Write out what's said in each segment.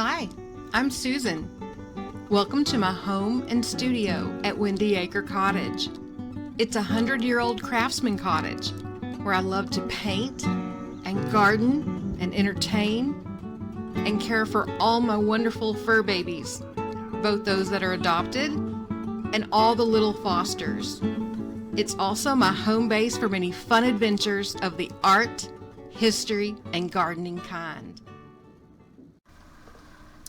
Hi, I'm Susan. Welcome to my home and studio at Windy Acre Cottage. It's a 100-year-old craftsman cottage where I love to paint and garden and entertain and care for all my wonderful fur babies, both those that are adopted and all the little fosters. It's also my home base for many fun adventures of the art, history, and gardening kind.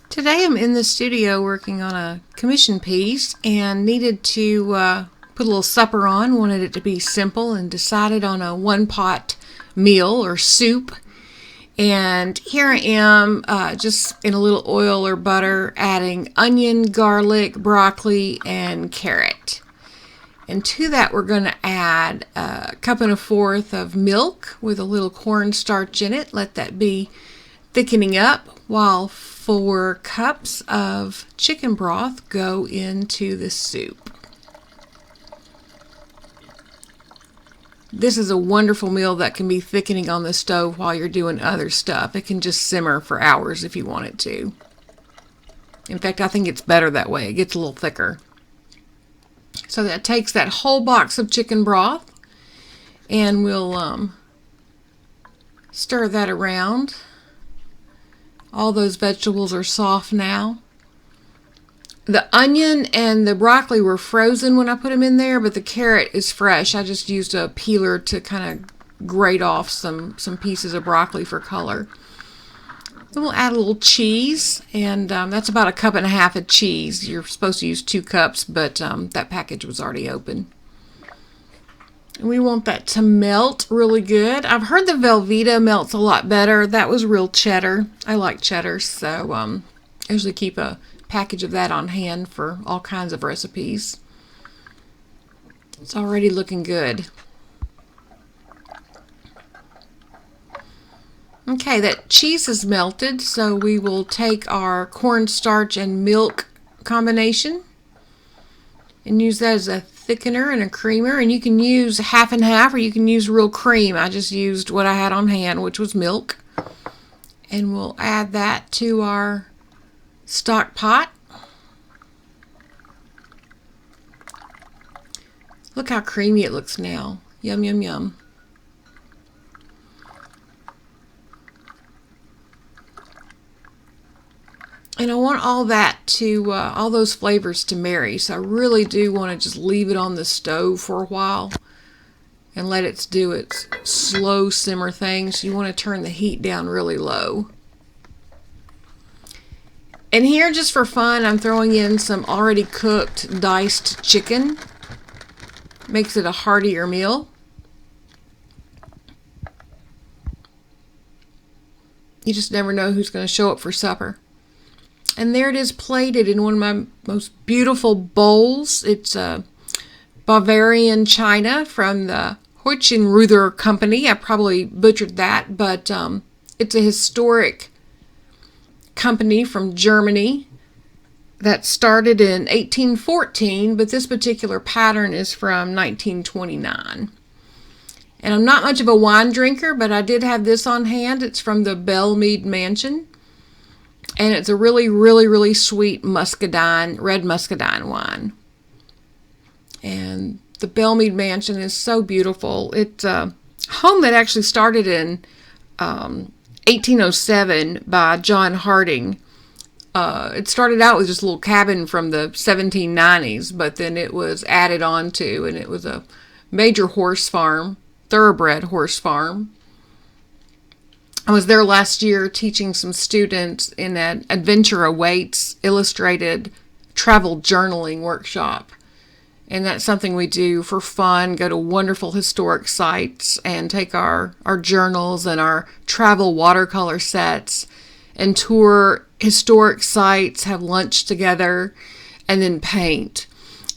Today I'm in the studio working on a commission piece and needed to put a little supper on, wanted it to be simple, and decided on a one-pot meal or soup. And here I am just in a little oil or butter adding onion, garlic, broccoli, and carrot. And to that we're going to add a 1 1/4 cups of milk with a little cornstarch in it. Let that be thickening up while 4 cups of chicken broth go into the soup. This is a wonderful meal that can be thickening on the stove while you're doing other stuff. It can just simmer for hours if you want it to. In fact, I think it's better that way. It gets a little thicker. So that takes that whole box of chicken broth, and we'll stir that around. All those vegetables are soft now. The onion and the broccoli were frozen when I put them in there, but the carrot is fresh. I just used a peeler to kind of grate off some pieces of broccoli for color. Then we'll add a little cheese, and that's about 1.5 cups of cheese. You're supposed to use 2 cups, but that package was already open. And we want that to melt really good. I've heard the Velveeta melts a lot better. That was real cheddar. I like cheddar, so I usually keep a package of that on hand for all kinds of recipes. It's already looking good. Okay, that cheese is melted, so we will take our cornstarch and milk combination and use that as a thickener and a creamer. And you can use half and half, or you can use real cream. I just used what I had on hand, which was milk. And we'll add that to our stock pot. Look how creamy it looks now. Yum, yum, yum. And I want all that to, all those flavors to marry. So I really do want to just leave it on the stove for a while and let it do its slow simmer thing. So you want to turn the heat down really low. And here, just for fun, I'm throwing in some already cooked diced chicken. Makes it a heartier meal. You just never know who's going to show up for supper. And there it is, plated in one of my most beautiful bowls. It's Bavarian china from the Heuchenruther Company. I probably butchered that, but it's a historic company from Germany that started in 1814, but this particular pattern is from 1929. And I'm not much of a wine drinker, but I did have this on hand. It's from the Bellmead Mansion. And it's a really, really, really sweet muscadine, red muscadine wine. And the Bellmead Mansion is so beautiful. It's a home that actually started in 1807 by John Harding. It started out with just a little cabin from the 1790s, but then it was added on to, and it was a major horse farm, thoroughbred horse farm. I was there last year teaching some students in an Adventure Awaits illustrated travel journaling workshop. And that's something we do for fun, go to wonderful historic sites and take our journals and our travel watercolor sets and tour historic sites, have lunch together, and then paint.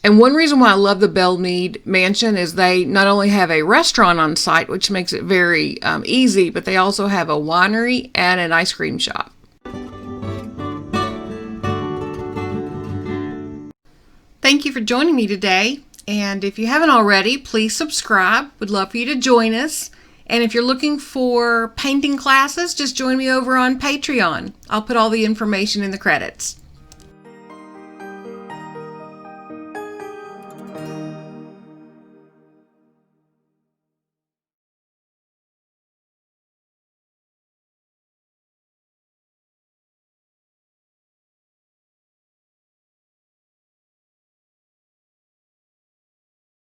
And one reason why I love the Bellmead Mansion is they not only have a restaurant on site, which makes it very easy, but they also have a winery and an ice cream shop. Thank you for joining me today. And if you haven't already, please subscribe. We'd love for you to join us. And if you're looking for painting classes, just join me over on Patreon. I'll put all the information in the credits.